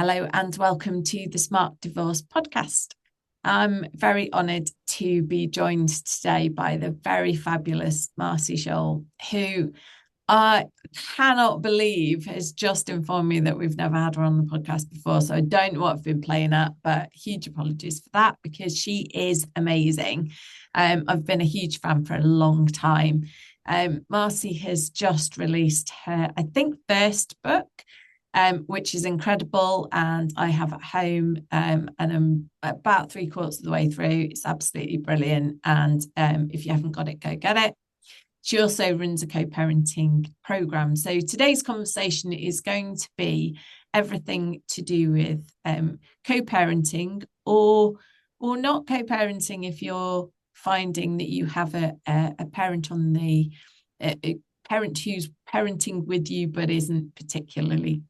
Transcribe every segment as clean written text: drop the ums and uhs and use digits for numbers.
Hello and welcome to the Smart Divorce podcast. I'm very honoured to be joined today by the very fabulous Marcy Shaoul, who I cannot believe has just informed me that we've never had her on the podcast before. So I don't know what I've been playing at, but huge apologies for that because she is amazing. I've been a huge fan for a long time. Marcy has just released her, I think, first book, which is incredible. And I have at home, and I'm about three-quarters of the way through. It's absolutely brilliant. And if you haven't got it, go get it. She also runs a co-parenting program. So today's conversation is going to be everything to do with co-parenting or not co-parenting if you're finding that you have a parent on a parent who's parenting with you but isn't particularly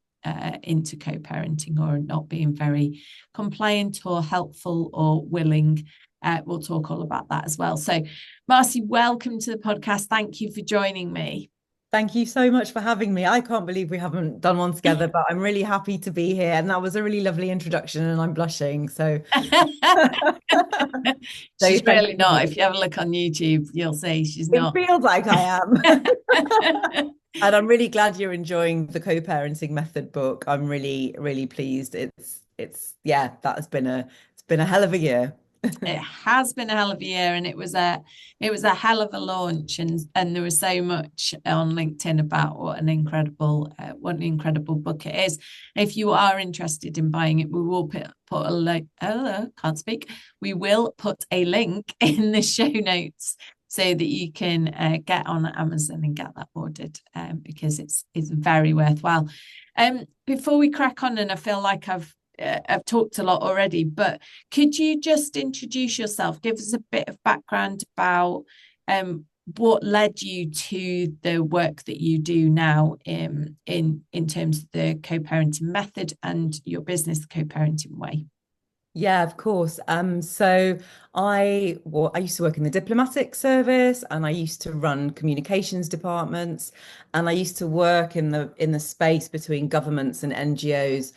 into co-parenting or not being very compliant or helpful or willing. We'll talk all about that as well. So, Marcy, welcome to the podcast. Thank you for joining me. Thank you so much for having me. I can't believe we haven't done one together, but I'm really happy to be here. And that was a really lovely introduction, and I'm blushing. So, so She's thank really you. not. If you have a look on YouTube, you'll see she's It not. feels like I am. And I'm really glad you're enjoying the co-parenting method book. I'm really, really pleased. Yeah, that has been a hell of a year. It has been a hell of a year, and it was a hell of a launch, and there was so much on LinkedIn about what an incredible book it is. If you are interested in buying it, we will put a link. Can't speak. We will put a link in the show notes so that you can get on Amazon and get that ordered, because it's very worthwhile. Before we crack on, and I feel like I've talked a lot already, but could you just introduce yourself? Give us a bit of background about what led you to the work that you do now in terms of the co-parenting method and your business, the co-parenting way. Yeah, of course. So I used to work in the diplomatic service, and I used to run communications departments, and I used to work in the space between governments and NGOs,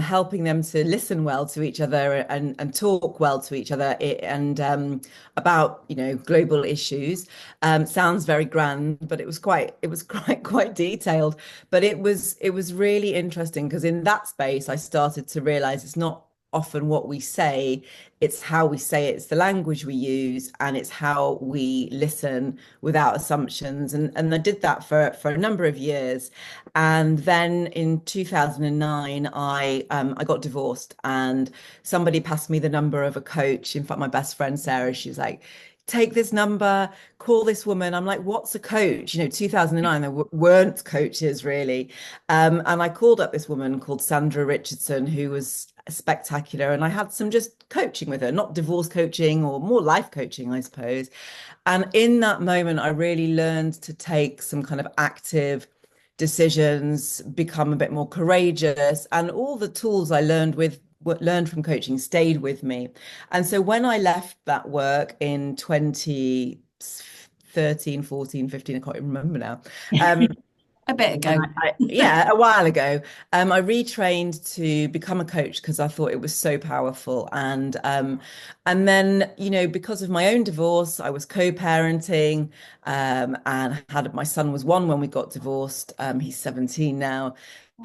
helping them to listen well to each other and talk well to each other and about global issues. Sounds very grand, but it was quite detailed. But it was really interesting because in that space I started to realize it's not often what we say, it's how we say it, it's the language we use, and it's how we listen without assumptions. And I did that for a number of years. And then in 2009, I got divorced, and somebody passed me the number of a coach. In fact, my best friend Sarah, she was like, take this number, call this woman. I'm like, what's a coach? 2009, there weren't coaches really. And I called up this woman called Sandra Richardson, who was spectacular. And I had some just coaching with her, not divorce coaching or more life coaching, I suppose. And in that moment, I really learned to take some kind of active decisions, become a bit more courageous, and all the tools I learned from coaching stayed with me. And so when I left that work in 2013, 14, 15, I can't even remember now. A bit ago. Yeah, a while ago, I retrained to become a coach because I thought it was so powerful. And then, because of my own divorce, I was co-parenting, and had my son was one when we got divorced. He's 17 now.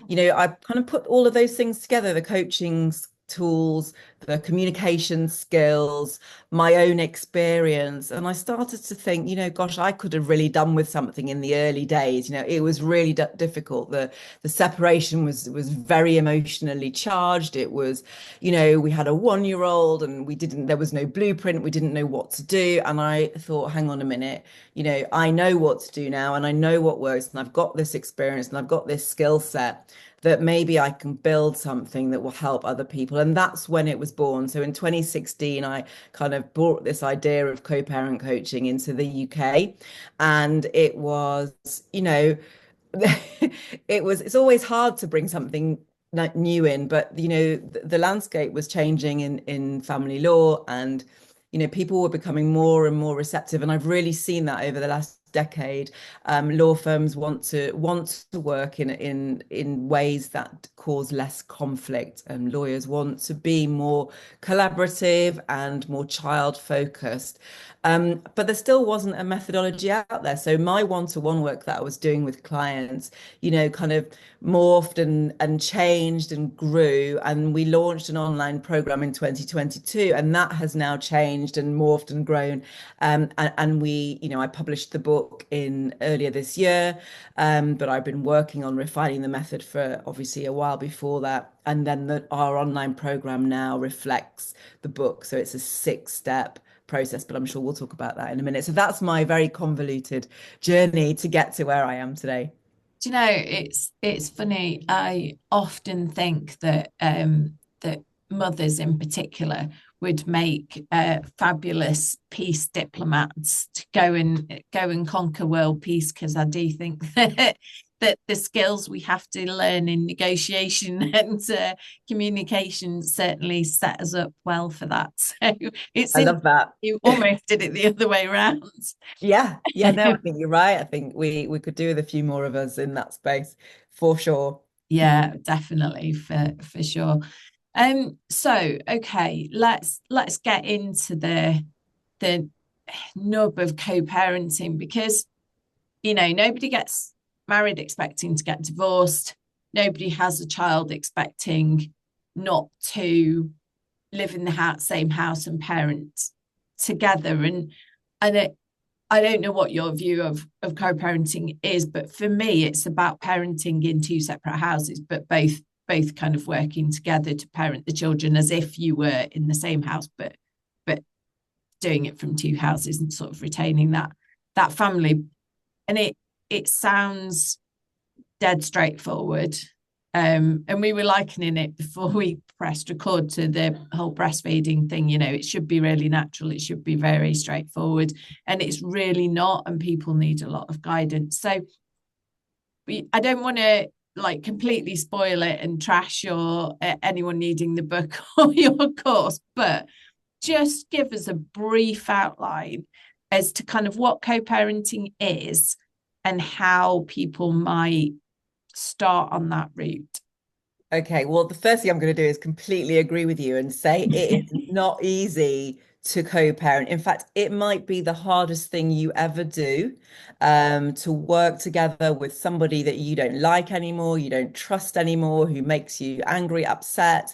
I kind of put all of those things together, the coaching tools, the communication skills, my own experience. And I started to think, gosh, I could have really done with something in the early days. It was really difficult. The separation was very emotionally charged. It was, we had a 1-year old, and there was no blueprint. We didn't know what to do. And I thought, hang on a minute, I know what to do now, and I know what works, and I've got this experience, and I've got this skill set that maybe I can build something that will help other people. And that's when it was born. So in 2016, I kind of brought this idea of co-parent coaching into the UK. And it was, it's always hard to bring something new in, but the landscape was changing in family law, and people were becoming more and more receptive. And I've really seen that over the last decade. Law firms want to work in ways that cause less conflict, and lawyers want to be more collaborative and more child focused. But there still wasn't a methodology out there. So my one-to-one work that I was doing with clients, kind of morphed and changed and grew. And we launched an online program in 2022, and that has now changed and morphed and grown. And I published the book in earlier this year, but I've been working on refining the method for obviously a while before that. And then our online program now reflects the book. So it's a 6-step process, but I'm sure we'll talk about that in a minute. So that's my very convoluted journey to get to where I am today. Do you know, it's funny. I often think that that mothers in particular would make fabulous peace diplomats to go and conquer world peace, because I do think that the skills we have to learn in negotiation and communication certainly set us up well for that. So it's I in love that. you almost did it the other way around. Yeah, yeah, no, I think you're right. I think we could do with a few more of us in that space for sure. Yeah, definitely for sure. So okay, let's get into the nub of co-parenting, because nobody gets married expecting to get divorced. Nobody has a child expecting not to live in the same house and parent together. And I don't know what your view of co-parenting is, but for me, it's about parenting in two separate houses, but both kind of working together to parent the children as if you were in the same house, but doing it from two houses and sort of retaining that family. And it sounds dead straightforward. And we were likening it before we pressed record to the whole breastfeeding thing. It should be really natural. It should be very straightforward. And it's really not. And people need a lot of guidance. So I don't want to like completely spoil it and trash anyone needing the book or your course, but just give us a brief outline as to kind of what co-parenting is and how people might start on that route. Okay, well, the first thing I'm going to do is completely agree with you and say it is not easy to co-parent. In fact, it might be the hardest thing you ever do, to work together with somebody that you don't like anymore, you don't trust anymore, who makes you angry, upset,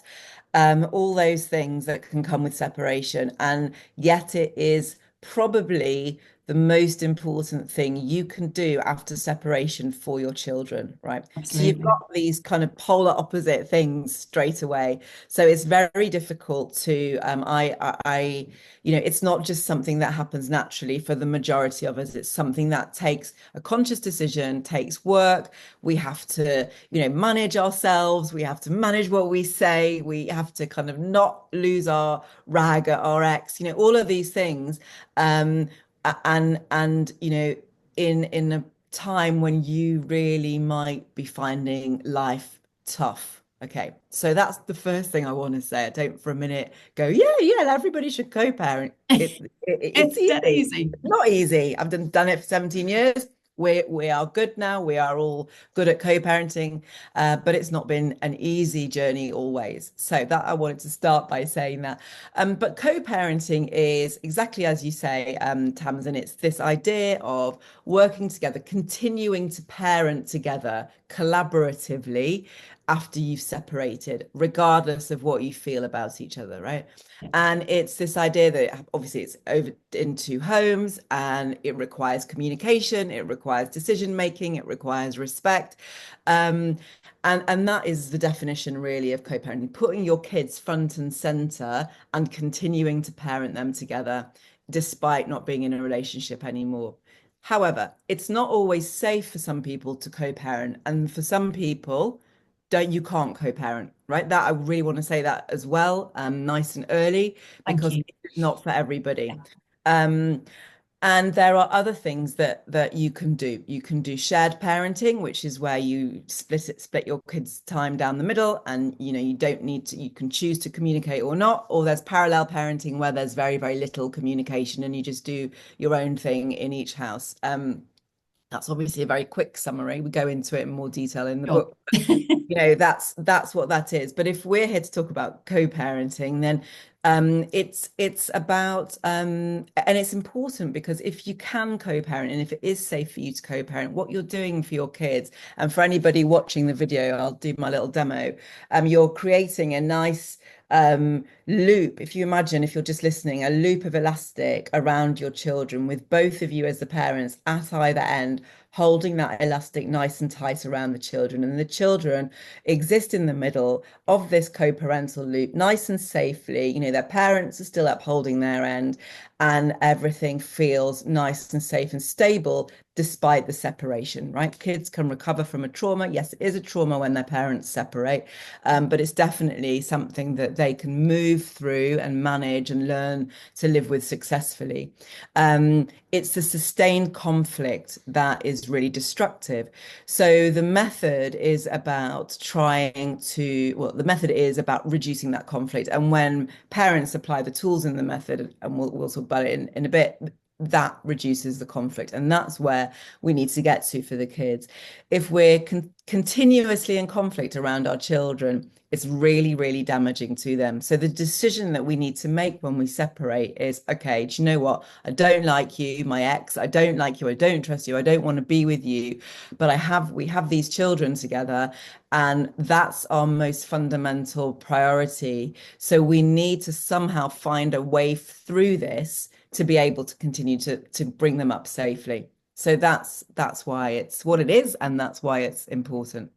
all those things that can come with separation. And yet it is probably the most important thing you can do after separation for your children, right? So you've Absolutely. got these kind of polar opposite things straight away. So it's very difficult to, it's not just something that happens naturally for the majority of us. It's something that takes a conscious decision, takes work. We have to, manage ourselves. We have to manage what we say. We have to kind of not lose our rag at our ex, all of these things. And in a time when you really might be finding life tough. Okay, so that's the first thing I want to say. I don't for a minute go, yeah, everybody should co-parent. It's It's dead easy. easy. It's not easy. I've done it for 17 years. We are good now. We are all good at co-parenting, but it's not been an easy journey always. So that I wanted to start by saying that. But co-parenting is exactly as you say, Tamsin. It's this idea of working together, continuing to parent together collaboratively after you've separated, regardless of what you feel about each other, right? And it's this idea that obviously it's over into homes and it requires communication, it requires decision making, it requires respect. And that is the definition really of co-parenting, putting your kids front and center and continuing to parent them together despite not being in a relationship anymore. However, it's not always safe for some people to co-parent, and for some people, you can't co-parent, right? That I really want to say that as well, nice and early, Thank because you. it's not for everybody. Um, and there are other things that you can do. You can do shared parenting, which is where you split your kids' time down the middle, and you don't need to. You can choose to communicate or not. Or there's parallel parenting where there's very, very little communication, and you just do your own thing in each house. That's obviously a very quick summary. We go into it in more detail in the Sure. book. That's what that is. But if we're here to talk about co-parenting, then it's about and it's important because if you can co-parent and if it is safe for you to co-parent, what you're doing for your kids and for anybody watching the video, I'll do my little demo. You're creating a nice loop. If you imagine, if you're just listening, a loop of elastic around your children with both of you as the parents at either end, holding that elastic nice and tight around the children. And the children exist in the middle of this co-parental loop, nice and safely. Their parents are still upholding their end, and everything feels nice and safe and stable despite the separation, right? Kids can recover from a trauma. Yes, it is a trauma when their parents separate, but it's definitely something that they can move through and manage and learn to live with successfully. It's the sustained conflict that is really destructive. So the method is about the method is about reducing that conflict. And when parents apply the tools in the method, and we'll talk about it in a bit, that reduces the conflict. And that's where we need to get to for the kids. If we're continuously in conflict around our children, it's really, really damaging to them. So the decision that we need to make when we separate is, okay, do you know what? I don't like you, my ex. I don't like you. I don't trust you. I don't want to be with you. But we have these children together, and that's our most fundamental priority. So we need to somehow find a way through this to be able to continue to bring them up safely. So that's why it's what it is, and that's why it's important.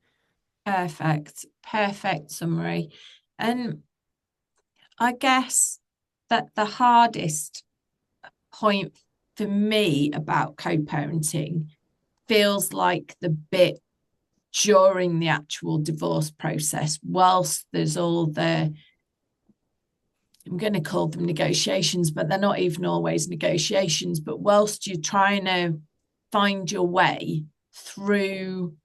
Perfect summary. And I guess that the hardest point for me about co-parenting feels like the bit during the actual divorce process, whilst there's all the, I'm going to call them negotiations, but they're not even always negotiations, but whilst you're trying to find your way through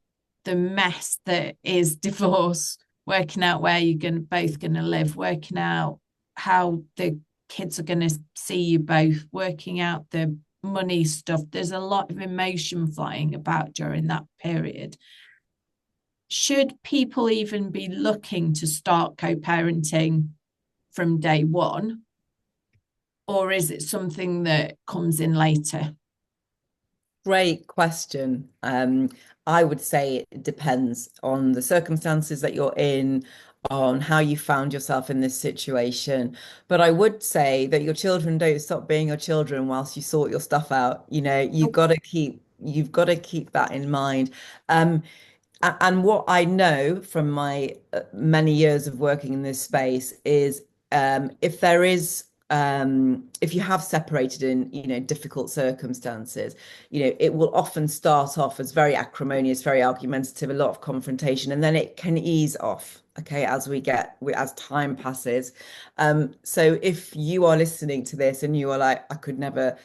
the mess that is divorce, working out where you're both going to live, working out how the kids are going to see you both, working out the money stuff. There's a lot of emotion flying about during that period. Should people even be looking to start co-parenting from day one, or is it something that comes in later? Great question. I would say it depends on the circumstances that you're in, on how you found yourself in this situation. But I would say that your children don't stop being your children whilst you sort your stuff out. You've got to keep that in mind. Um, and what I know from my many years of working in this space is if you have separated in difficult circumstances, it will often start off as very acrimonious, very argumentative, a lot of confrontation, and then it can ease off, okay, as time passes. So if you are listening to this and you are like, I could never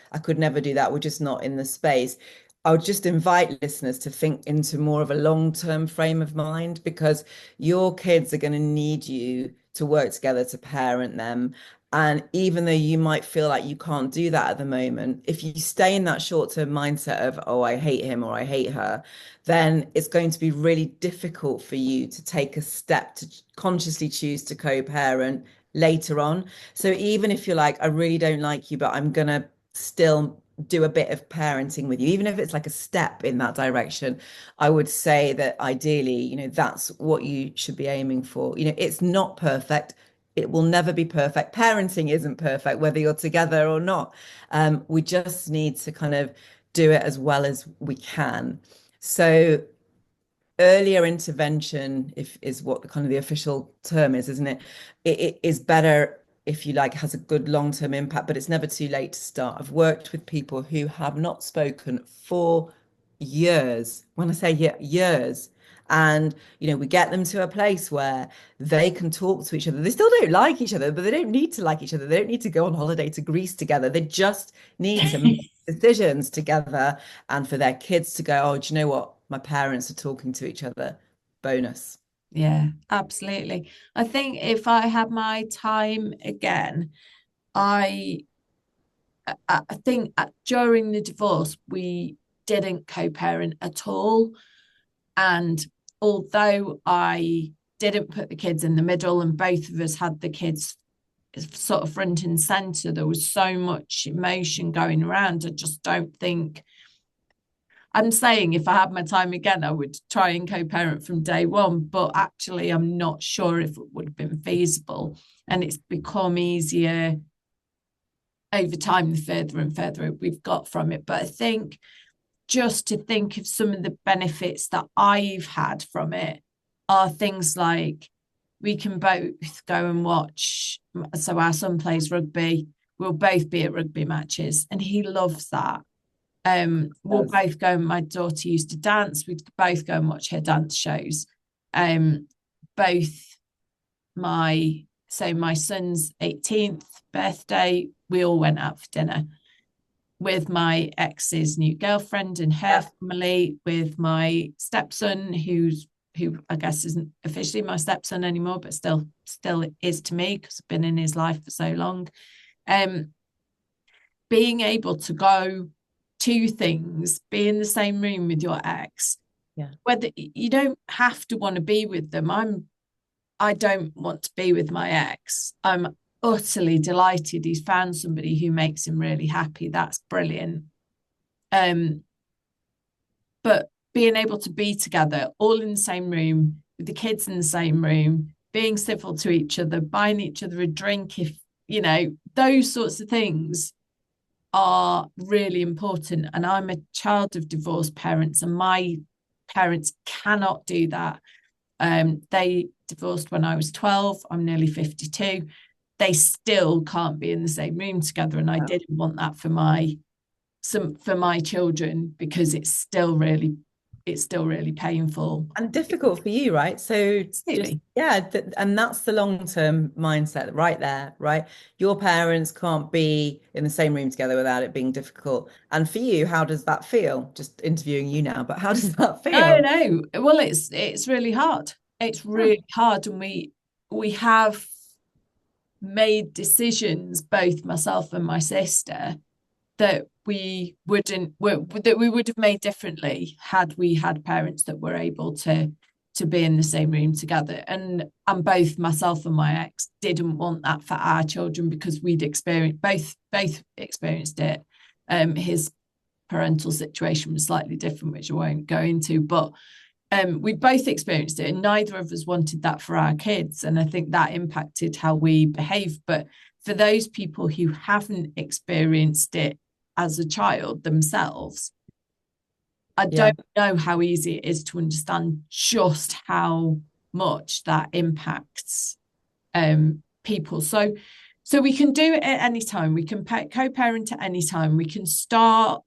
do that, we're just not in the space, I would just invite listeners to think into more of a long-term frame of mind, because your kids are going to need you to work together to parent them. And even though you might feel like you can't do that at the moment, if you stay in that short-term mindset of, oh, I hate him or I hate her, then it's going to be really difficult for you to take a step to consciously choose to co-parent later on. So even if you're like, I really don't like you, but I'm going to still do a bit of parenting with you, even if it's like a step in that direction, I would say that ideally, that's what you should be aiming for. It's not perfect. It will never be perfect. Parenting isn't perfect, whether you're together or not. We just need to kind of do it as well as we can. So earlier intervention, if is what the kind of the official term is, isn't it? It is better, if you like, has a good long-term impact, but it's never too late to start. I've worked with people who have not spoken for years. When I say years, and we get them to a place where they can talk to each other. They still don't like each other, but they don't need to like each other. They don't need to go on holiday to Greece together. They just need to make decisions together, and for their kids to go, oh, do you know what? My parents are talking to each other. Bonus. Yeah, absolutely. I think if I had my time again, I I think during the divorce, we didn't co-parent at all. And although I didn't put the kids in the middle and both of us had the kids sort of front and center, there was so much emotion going around. I just don't think, I'm saying if I had my time again, I would try and co-parent from day one, but actually I'm not sure if it would have been feasible. And it's become easier over time, the further and further we've got from it. But I think just to think of some of the benefits that I've had from it are things like we can both go and watch. So our son plays rugby. We'll both be at rugby matches, and he loves that. We'll both go. My daughter used to dance. We'd both go and watch her dance shows. Both my son's 18th birthday, we all went out for dinner with my ex's new girlfriend and her family, with my stepson, who I guess isn't officially my stepson anymore, but still is to me because I've been in his life for so long. Being able to go to things, be in the same room with your ex, whether you don't have to want to be with them. I don't want to be with my ex. I'm utterly delighted he's found somebody who makes him really happy. That's brilliant. But being able to be together, all in the same room, with the kids in the same room, being civil to each other, buying each other a drink, if those sorts of things are really important. And I'm a child of divorced parents, and my parents cannot do that. They divorced when I was 12. I'm nearly 52. They still can't be in the same room together, and I didn't want that for my children, because it's still really painful and difficult for you, right? So and that's the long-term mindset right there, right? Your parents can't be in the same room together without it being difficult. And for you, how does that feel? Just interviewing you now, but how does that feel? No. Well, it's really hard. It's really hard, and we have made decisions, both myself and my sister, that we would have made differently had we had parents that were able to be in the same room together. And both myself and my ex didn't want that for our children, because we'd both experienced it. His parental situation was slightly different, which I won't go into, but we both experienced it, and neither of us wanted that for our kids. And I think that impacted how we behave. But for those people who haven't experienced it as a child themselves, I don't know how easy it is to understand just how much that impacts people. So we can do it at any time. We can co-parent at any time. We can start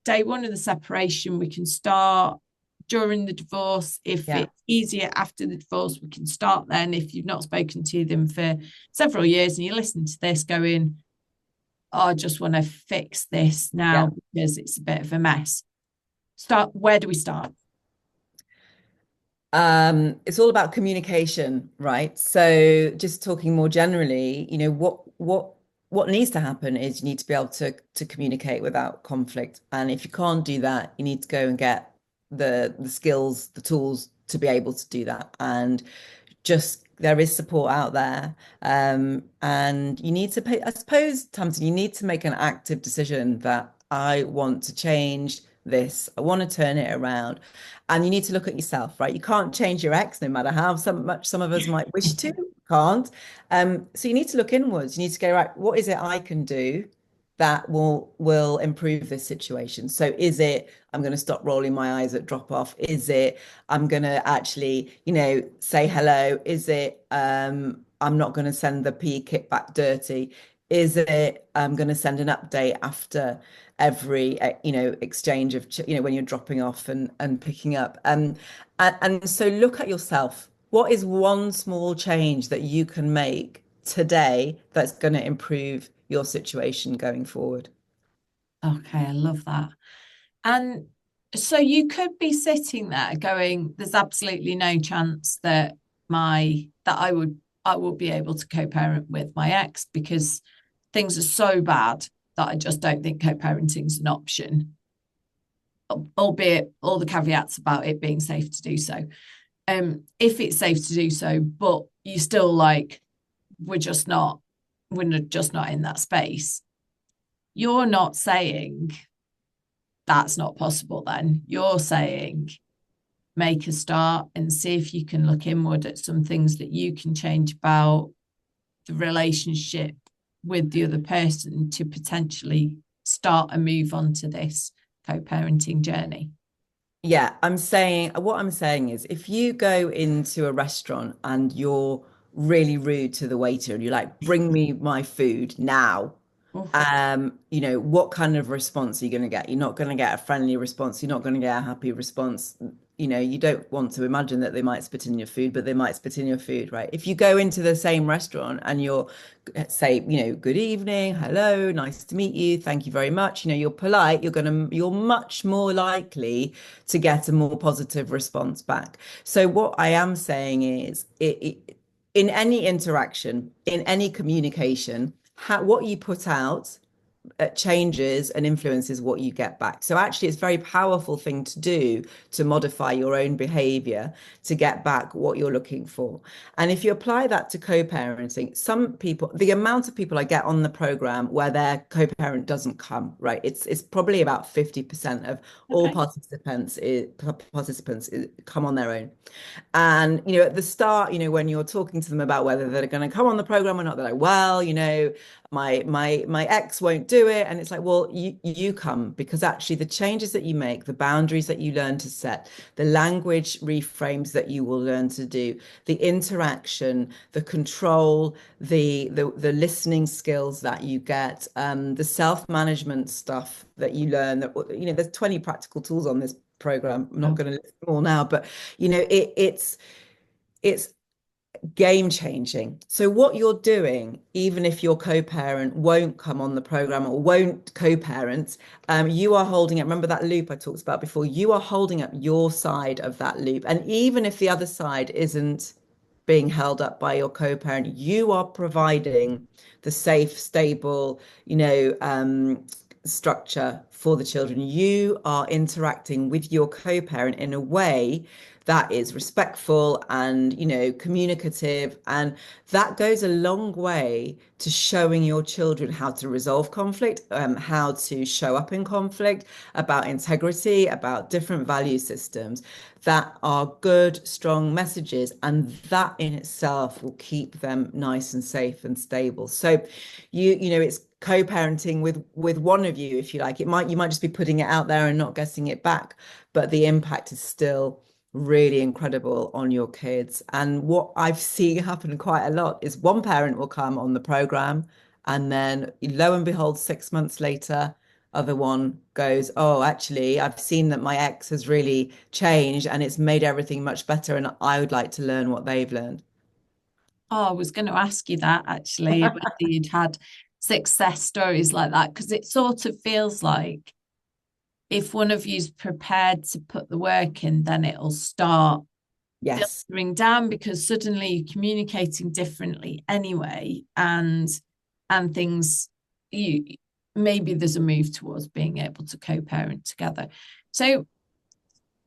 day one of the separation. We can start during the divorce. If it's easier after the divorce, we can start then. If you've not spoken to them for several years and you listen to this going, I just want to fix this now because it's a bit of a mess. Where do we start? It's all about communication, right? So just talking more generally, what needs to happen is you need to be able to communicate without conflict. And if you can't do that, you need to go and get the skills, the tools to be able to do that. And just there is support out there. And you need to pay, I suppose, Tamsin, you need to make an active decision that I want to change this. I want to turn it around. And you need to look at yourself, right? You can't change your ex, no matter how much some of us might wish to, can't. So you need to look inwards. You need to go, right, what is it I can do that will improve this situation? So is it I'm going to stop rolling my eyes at drop off? Is it I'm going to actually, say hello? Is it I'm not going to send the PE kit back dirty? Is it I'm going to send an update after every exchange of when you're dropping off and picking up? And so look at yourself. What is one small change that you can make today that's going to improve your situation going forward? Okay, I love that. And so you could be sitting there going, there's absolutely no chance that I will be able to co-parent with my ex, because things are so bad that I just don't think co-parenting is an option. albeit all the caveats about it being safe to do so. If it's safe to do so, but you still like, we're just not, we're just not in that space. You're not saying that's not possible, then. You're saying make a start and see if you can look inward at some things that you can change about the relationship with the other person to potentially start a move on to this co-parenting journey. Yeah, what I'm saying is if you go into a restaurant and you're really rude to the waiter and you're like, bring me my food now, Oof. what kind of response are you going to get? You're not going to get a friendly response. You're not going to get a happy response. You don't want to imagine that they might spit in your food, but they might spit in your food, right? If you go into the same restaurant and you're say, good evening, hello, nice to meet you, thank you very much. You're polite, you're much more likely to get a more positive response back. So what I am saying is in any interaction, in any communication, what you put out changes and influences what you get back. So actually, it's a very powerful thing to do to modify your own behavior to get back what you're looking for. And if you apply that to co-parenting, some people, the amount of people I get on the program where their co-parent doesn't come, right? It's probably about 50% of all Okay. participants come on their own. And, at the start, when you're talking to them about whether they're going to come on the program or not, they're like, well, my ex won't do it. And it's like, well, you come because actually the changes that you make, the boundaries that you learn to set, the language reframes that you will learn to do, the interaction, the control, the listening skills that you get, the self-management stuff that you learn that, there's 20 practical tools on this program. I'm not Oh. going to list them all now, but it's game changing. So what you're doing, even if your co-parent won't come on the program or won't co-parent, you are holding up. Remember that loop I talked about before? You are holding up your side of that loop. And even if the other side isn't being held up by your co-parent, you are providing the safe, stable, structure for the children. You are interacting with your co-parent in a way that is respectful and communicative, and that goes a long way to showing your children how to resolve conflict, how to show up in conflict, about integrity, about different value systems that are good, strong messages, and that in itself will keep them nice and safe and stable. So it's co-parenting with one of you, if you like. You might just be putting it out there and not getting it back, but the impact is still really incredible on your kids. And what I've seen happen quite a lot is one parent will come on the program, and then lo and behold, 6 months later, other one goes, oh, actually, I've seen that my ex has really changed and it's made everything much better. And I would like to learn what they've learned. Oh, I was going to ask you that actually, whether you'd had success stories like that, because it sort of feels like if one of you's prepared to put the work in, then it'll start Yes. filtering down because suddenly you're communicating differently anyway, and things you maybe there's a move towards being able to co-parent together. So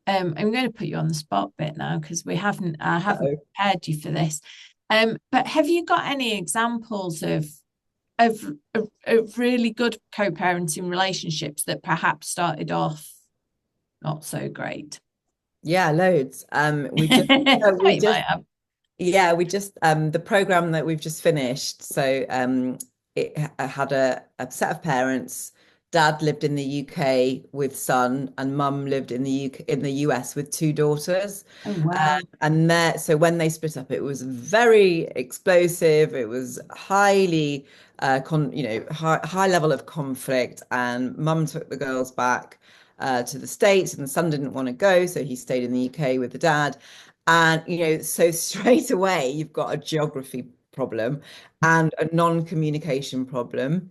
I'm going to put you on the spot bit now because I haven't Uh-oh. prepared you for this. But have you got any examples of really good co-parenting relationships that perhaps started off not so great? Yeah, loads. We You just might have. Yeah, the program that we've just finished. So it had a set of parents. Dad lived in the UK with son, and mum lived in the US with two daughters. Oh wow. And so when they split up, it was very explosive. It was highly, high level of conflict. And mum took the girls back to the States, and the son didn't want to go, so he stayed in the UK with the dad. And, so straight away, you've got a geography problem and a non-communication problem.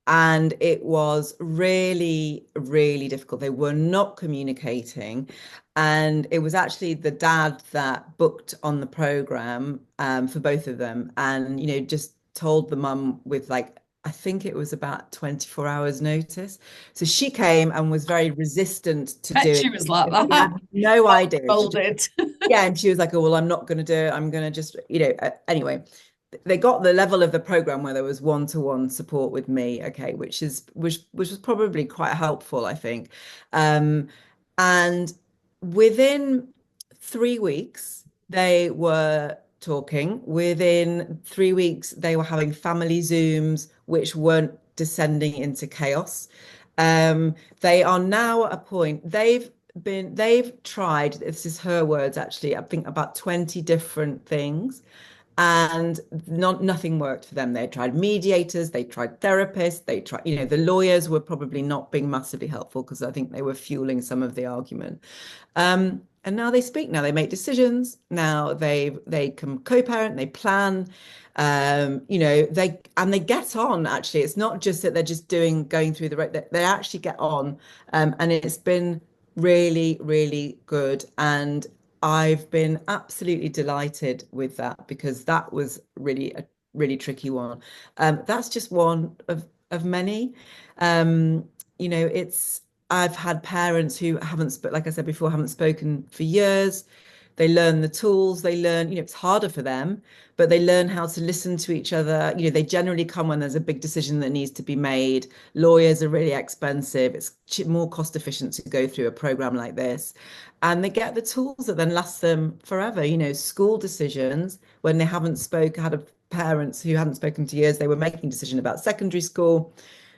And it was really, really difficult. They were not communicating. And it was actually the dad that booked on the program for both of them. And, just told the mum with like I think it was about 24 hours notice. So she came and was very resistant to Bet doing she was like it. She that. had no idea. She just, Folded. yeah, and she was like, oh, well, I'm not going to do it. I'm going to just, anyway, they got the level of the program where there was one-to-one support with me, okay, which was probably quite helpful, I think. And within 3 weeks, they were talking. Within 3 weeks, they were having family Zooms, which weren't descending into chaos. They are now at a point, they've tried, this is her words actually, I think about 20 different things, and nothing worked for them. They tried mediators, they tried therapists, they tried, the lawyers were probably not being massively helpful because I think they were fueling some of the argument. And now they speak, now they make decisions, now they can co-parent, they plan, they get on actually. It's not just that they're just going through the right, they actually get on. And it's been really, really good. And I've been absolutely delighted with that because that was really a really tricky one. That's just one of many. It's I've had parents who haven't, like I said before, haven't spoken for years. They learn the tools, they learn, it's harder for them, but they learn how to listen to each other. They generally come when there's a big decision that needs to be made. Lawyers are really expensive. It's more cost efficient to go through a program like this. And they get the tools that then last them forever. School decisions, when they haven't had parents who hadn't spoken to years, they were making a decision about secondary school.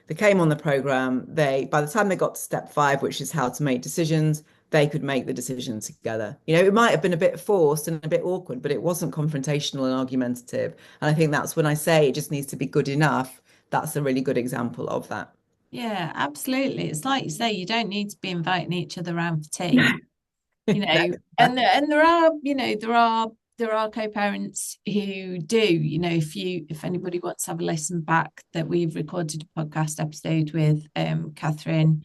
They came on the program. By the time they got to step 5, which is how to make decisions, they could make the decision together. It might have been a bit forced and a bit awkward, but it wasn't confrontational and argumentative. And I think that's when I say it just needs to be good enough. That's a really good example of that. Yeah, absolutely. It's like you say, you don't need to be inviting each other around for tea. No, And there are, there are co-parents who do, if anybody wants to have a listen back, that we've recorded a podcast episode with Catherine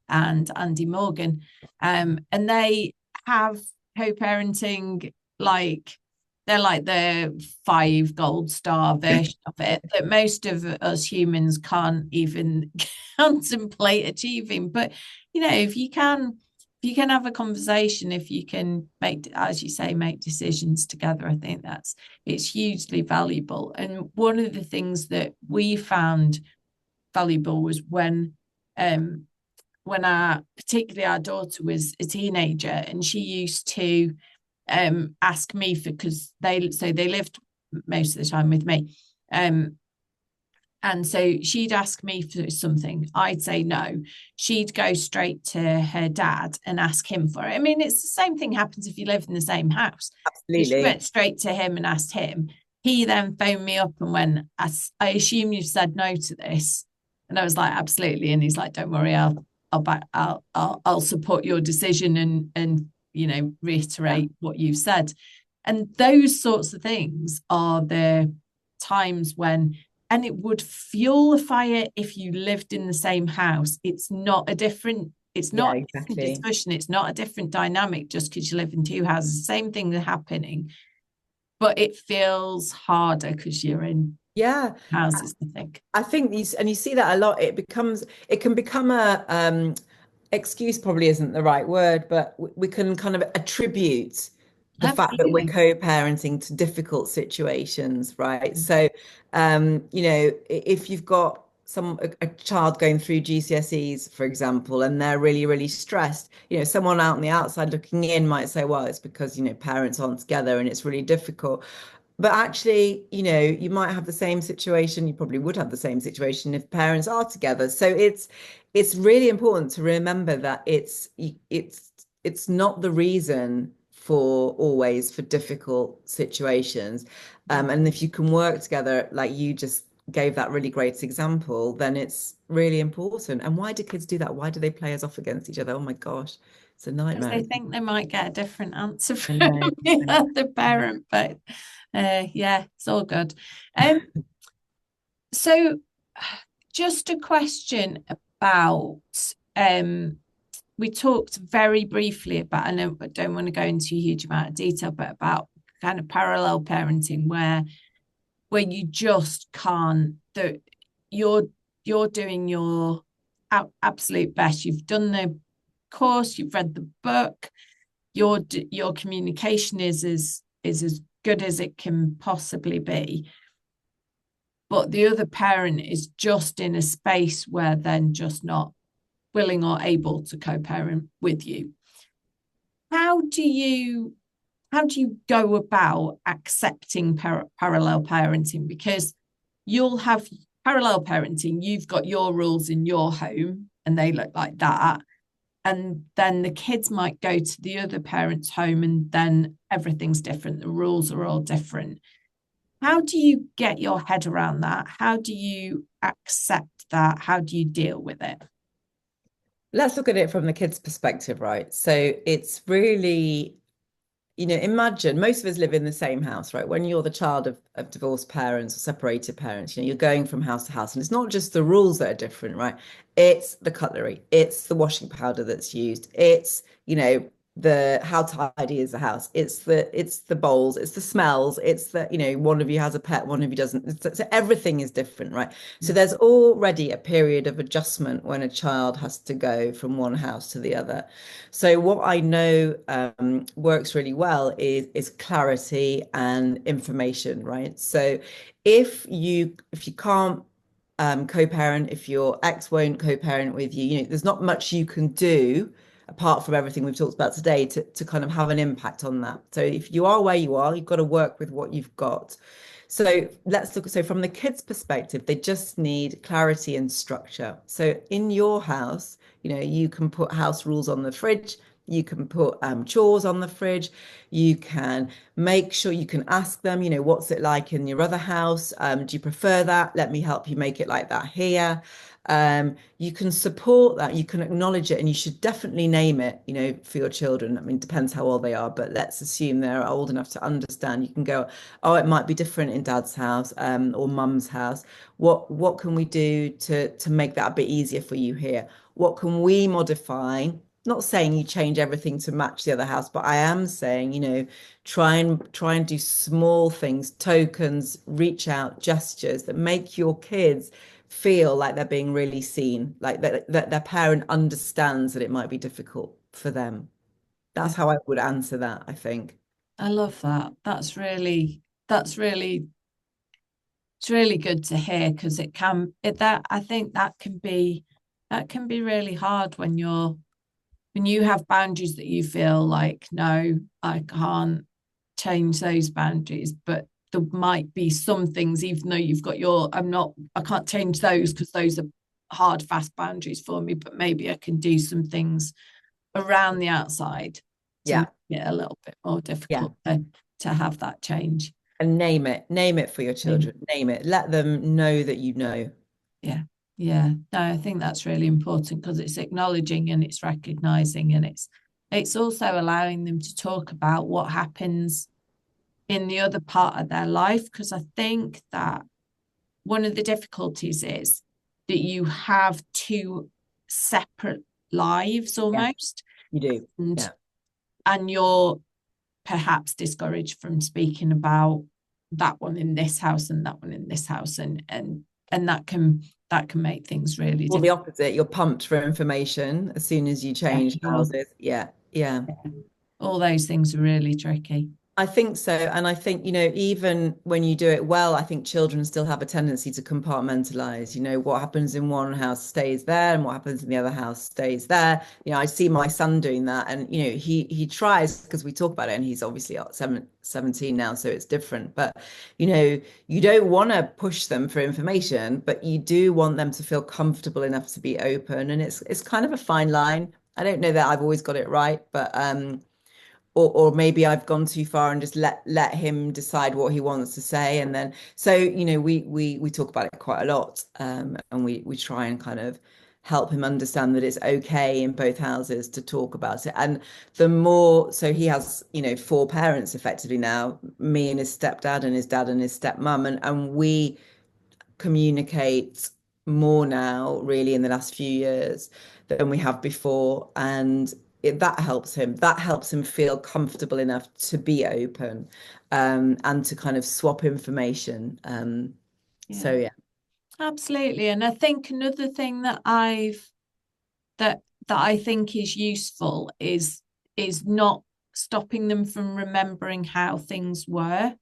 and Andy Morgan, and they have co-parenting, like they're like the 5 gold star version of it that most of us humans can't even contemplate achieving. But if you can have a conversation, if you can make, as you say, make decisions together, I think it's hugely valuable. And one of the things that we found valuable was when particularly our daughter was a teenager, and she used to ask me because they lived most of the time with me. And so she'd ask me for something. I'd say no. She'd go straight to her dad and ask him for it. I mean, it's the same thing happens if you live in the same house. So she absolutely. went straight to him and asked him. He then phoned me up and went, I assume you've said no to this. And I was like, absolutely. And he's like, don't worry, I'll support your decision and Yeah. reiterate what you've said. And those sorts of things are the times when, and it would fuel a fire if you lived in the same house. It's not a different Yeah, exactly. discussion. It's not a different dynamic just because you live in 2 houses. Same thing is happening, but it feels harder because you're in Yeah. houses, I think. I think you see that a lot. It can become a excuse probably isn't the right word, but we can kind of attribute the fact that we're Absolutely. co-parenting to difficult situations, right? So, if you've got a child going through GCSEs, for example, and they're really, really stressed, someone out on the outside looking in might say, well, it's because, parents aren't together and it's really difficult. But actually, you might have the same situation. You probably would have the same situation if parents are together. So it's really important to remember that it's not the reason for always for difficult situations. And if you can work together, like you just gave that really great example, then it's really important. And why do kids do that? Why do they play us off against each other? Oh my gosh, it's a Because they nightmare. think they might get a different answer I from know. the other parent, but yeah, it's all good. Um, so just a question about we talked very briefly about, I know I don't want to go into a huge amount of detail, but about kind of parallel parenting where you just can't you're you're doing your absolute best. You've done the course, you've read the book, your communication is as good as it can possibly be. But the other parent is just in a space where they're just not willing or able to co-parent with you. How do you how do you go about accepting parallel parenting? Because you'll have parallel parenting, you've got your rules in your home and they look like that. And then the kids might go to the other parent's home and then everything's different. The rules are all different. How do you get your head around that? How do you accept that? How do you deal with it? Let's look at it from the kids' perspective, right? So it's really, imagine most of us live in the same house, right? When you're the child of divorced parents or separated parents, you're going from house to house. And it's not just the rules that are different, right? It's the cutlery, it's the washing powder that's used, it's, the how tidy is the house, it's the bowls, it's the smells, it's the, one of you has a pet, one of you doesn't. So everything is different, right? So there's already a period of adjustment when a child has to go from one house to the other. So what I know works really well is clarity and information, right? So if you can't co-parent, if your ex won't co-parent with you, there's not much you can do apart from everything we've talked about today to kind of have an impact on that. So if you are where you are, you've got to work with what you've got. So let's look. So from the kids' perspective, they just need clarity and structure. So in your house, you can put house rules on the fridge. You can put chores on the fridge. You can make sure you can ask them, what's it like in your other house? Do you prefer that? Let me help you make it like that here. You can support that, you can acknowledge it, and you should definitely name it, for your children. I mean, it depends how old they are, but let's assume they're old enough to understand. You can go, oh, it might be different in dad's house, or mum's house. What can we do to make that a bit easier for you here? What can we modify? Not saying you change everything to match the other house, but I am saying, try and do small things, tokens, reach out, gestures that make your kids feel like they're being really seen, like that their parent understands that it might be difficult for them. That's how I would answer that, I think. I love that. That's really it's really good to hear because it can it that I think that can be really hard when you have boundaries that you feel like, no, I can't change those boundaries, but there might be some things, even though you've got I can't change those because those are hard, fast boundaries for me, but maybe I can do some things around the outside to Yeah, make it a little bit more yeah. difficult to have that change. And name it for your children. Name it. Let them know that you know. Yeah. Yeah. No, I think that's really important because it's acknowledging and it's recognizing and it's also allowing them to talk about what happens in the other part of their life. Because I think that one of the difficulties is that you have two separate lives Yeah, almost, you do. and Yeah. and you're perhaps discouraged from speaking about that one in this house and that one in this house, and that can make things really Or the difficult. opposite, you're pumped for information as soon as you Yeah, change houses. Yeah, yeah. all those things are really tricky. I think so. And I think, even when you do it well, I think children still have a tendency to compartmentalize. What happens in one house stays there and what happens in the other house stays there. I see my son doing that and, he tries because we talk about it and he's obviously 17 now, so it's different. But, you don't want to push them for information, but you do want them to feel comfortable enough to be open. And it's kind of a fine line. I don't know that I've always got it right, but or maybe I've gone too far and just let him decide what he wants to say. And then so we talk about it quite a lot, and we try and kind of help him understand that it's okay in both houses to talk about it. And the more, so he has, four parents effectively now, me and his stepdad and his dad and his stepmom, and we communicate more now, really, in the last few years than we have before. And that helps him. That helps him feel comfortable enough to be open, and to kind of swap information. Yeah. So yeah. Absolutely. And I think another thing that I think is useful is not stopping them from remembering how things were.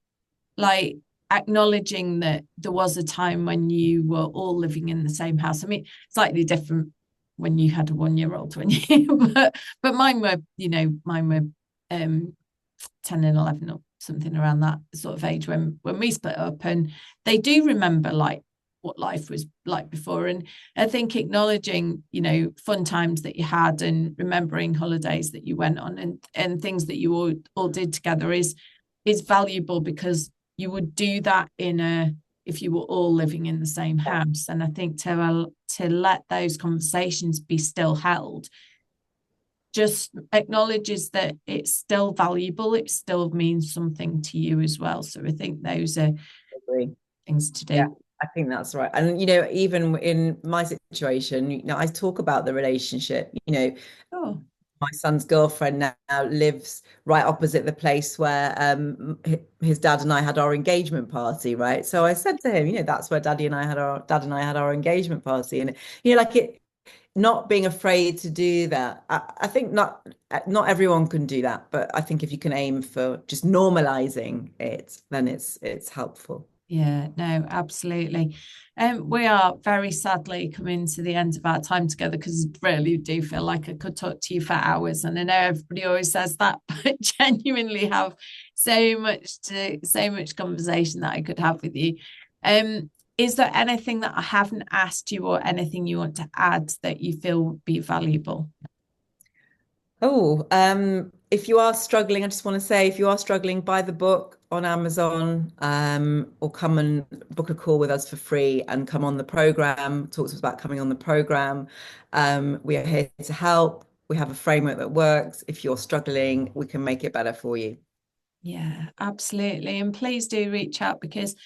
Like acknowledging that there was a time when you were all living in the same house. I mean, slightly different when you had a 1 year old when you but mine were, mine were 10 and 11 or something around that sort of age when we split up, and they do remember like what life was like before. And I think acknowledging, fun times that you had and remembering holidays that you went on and things that you all did together is valuable, because you would do that if you were all living in the same house. And I think to let those conversations be still held just acknowledges that it's still valuable, it still means something to you as well. So I think those are things to Yeah, do. I think that's right. And even in my situation, I talk about the relationship. Oh, My son's girlfriend now lives right opposite the place where his dad and I had our engagement party, right? So I said to him, that's where dad and I had our engagement party. And like it not being afraid to do that. I think not everyone can do that, but I think if you can aim for just normalizing it, then it's helpful. yeah, no, absolutely. We are very sadly coming to the end of our time together, because I really do feel like I could talk to you for hours. And I know everybody always says that, but genuinely have so much conversation that I could have with you. Is there anything that I haven't asked you, or anything you want to add that you feel would be valuable? Oh, if you are struggling, I just want to say, if you are struggling, buy the book on Amazon, or come and book a call with us for free and come on the program. Talk to us about coming on the program. We are here to help. We have a framework that works. If you're struggling, we can make it better for you. Yeah, absolutely. And please do reach out, because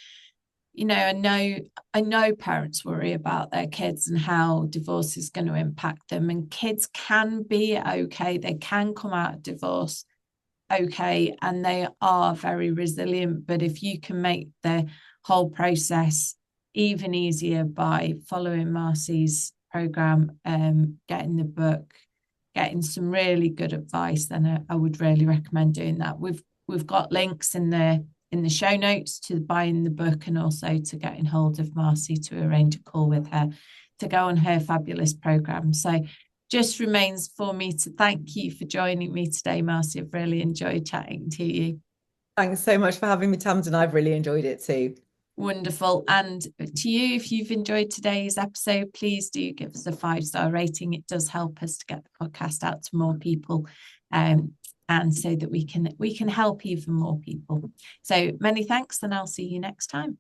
I know parents worry about their kids and how divorce is going to impact them. And kids can be okay. They can come out of divorce okay, and they are very resilient. But if you can make the whole process even easier by following Marcy's program, getting the book, getting some really good advice, then I would really recommend doing that. We've got links in the show notes to buying the book, and also to getting hold of Marcy to arrange a call with her to go on her fabulous program. So just remains for me to thank you for joining me today, Marcy. I've really enjoyed chatting to you. Thanks so much for having me, Tamsin. I've really enjoyed it too. Wonderful. And to you, if you've enjoyed today's episode, please do give us a 5-star rating. It does help us to get the podcast out to more people, and so that we can help even more people. So many thanks, and I'll see you next time.